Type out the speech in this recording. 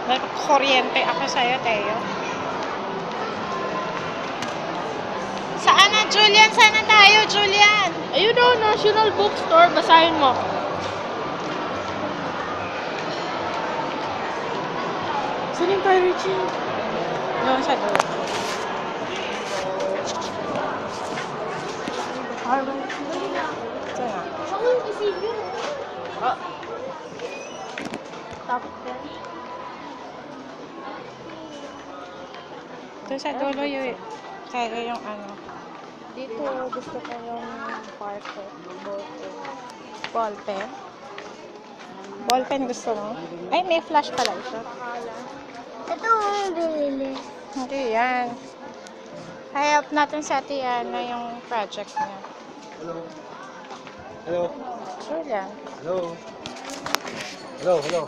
Nagkukuryente ako sa'yo, Teo. Saan na, Julian? Saan na tayo, Julian? Ayun o, National Bookstore. Basahin mo. Saan yung kay Richie? Doon sa doon. Saan na? Saan yung isipin? Tapos yan. Doon sa dulo yung... Kaya yung ano... Dito, gusto ko yung parker. Ballpen. Ballpen gusto mo? Ay, may flash pala ito. Ito ang binili. Hindi yan. Help natin sa Tiana yung project niya. Hello. Hello. Julian. Hello. Hello. Hello.